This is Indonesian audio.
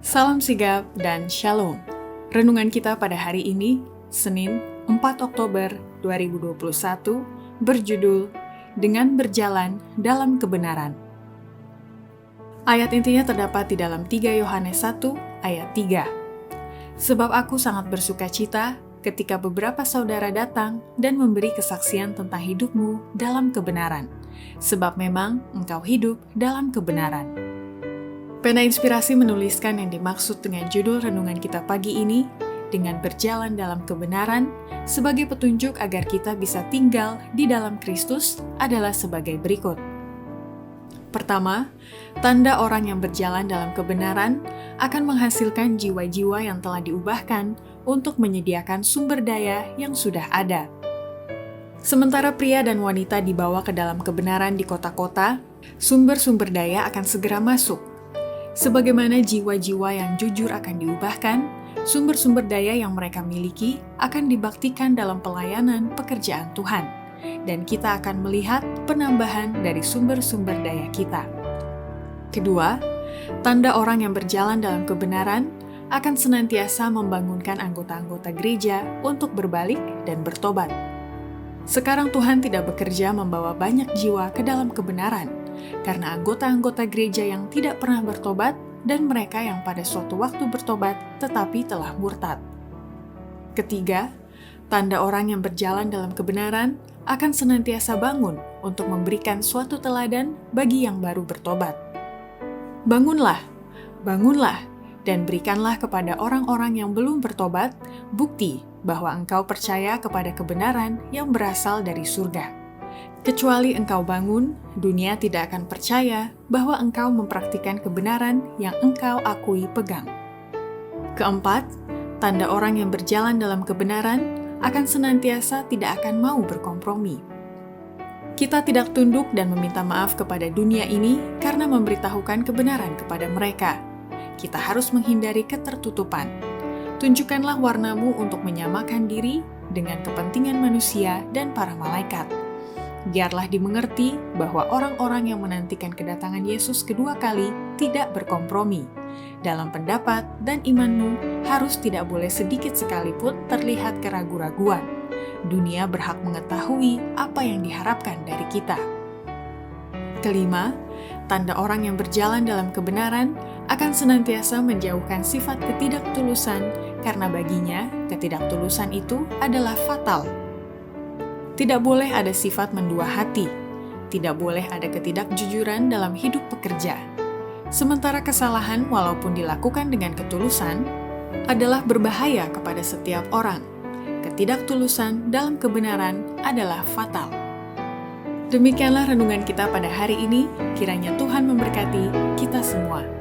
Salam sigap dan shalom. Renungan kita pada hari ini, Senin 4 Oktober 2021, berjudul Dengan Berjalan dalam Kebenaran. Ayat intinya terdapat di dalam 3 Yohanes 1 ayat 3. Sebab aku sangat bersuka cita ketika beberapa saudara datang dan memberi kesaksian tentang hidupmu dalam kebenaran, sebab memang engkau hidup dalam kebenaran. Pena Inspirasi menuliskan yang dimaksud dengan judul renungan kita pagi ini, dengan berjalan dalam kebenaran, sebagai petunjuk agar kita bisa tinggal di dalam Kristus adalah sebagai berikut. Pertama, tanda orang yang berjalan dalam kebenaran akan menghasilkan jiwa-jiwa yang telah diubahkan untuk menyediakan sumber daya yang sudah ada. Sementara pria dan wanita dibawa ke dalam kebenaran di kota-kota, sumber-sumber daya akan segera masuk. Sebagaimana jiwa-jiwa yang jujur akan diubahkan, sumber-sumber daya yang mereka miliki akan dibaktikan dalam pelayanan pekerjaan Tuhan, dan kita akan melihat penambahan dari sumber-sumber daya kita. Kedua, tanda orang yang berjalan dalam kebenaran akan senantiasa membangunkan anggota-anggota gereja untuk berbalik dan bertobat. Sekarang Tuhan tidak bekerja membawa banyak jiwa ke dalam kebenaran, karena anggota-anggota gereja yang tidak pernah bertobat dan mereka yang pada suatu waktu bertobat tetapi telah murtad. Ketiga, tanda orang yang berjalan dalam kebenaran akan senantiasa bangun untuk memberikan suatu teladan bagi yang baru bertobat. Bangunlah, bangunlah, dan berikanlah kepada orang-orang yang belum bertobat bukti bahwa engkau percaya kepada kebenaran yang berasal dari surga. Kecuali engkau bangun, dunia tidak akan percaya bahwa engkau mempraktikkan kebenaran yang engkau akui pegang. Keempat, tanda orang yang berjalan dalam kebenaran akan senantiasa tidak akan mau berkompromi. Kita tidak tunduk dan meminta maaf kepada dunia ini karena memberitahukan kebenaran kepada mereka. Kita harus menghindari ketertutupan. Tunjukkanlah warnamu untuk menyamakan diri dengan kepentingan manusia dan para malaikat. Biarlah dimengerti bahwa orang-orang yang menantikan kedatangan Yesus kedua kali tidak berkompromi. Dalam pendapat dan imanmu harus tidak boleh sedikit sekalipun terlihat keraguan-raguan. Dunia berhak mengetahui apa yang diharapkan dari kita. Kelima, tanda orang yang berjalan dalam kebenaran akan senantiasa menjauhkan sifat ketidaktulusan karena baginya ketidaktulusan itu adalah fatal. Tidak boleh ada sifat mendua hati, tidak boleh ada ketidakjujuran dalam hidup pekerja. Sementara kesalahan walaupun dilakukan dengan ketulusan adalah berbahaya kepada setiap orang. Ketidaktulusan dalam kebenaran adalah fatal. Demikianlah renungan kita pada hari ini, kiranya Tuhan memberkati kita semua.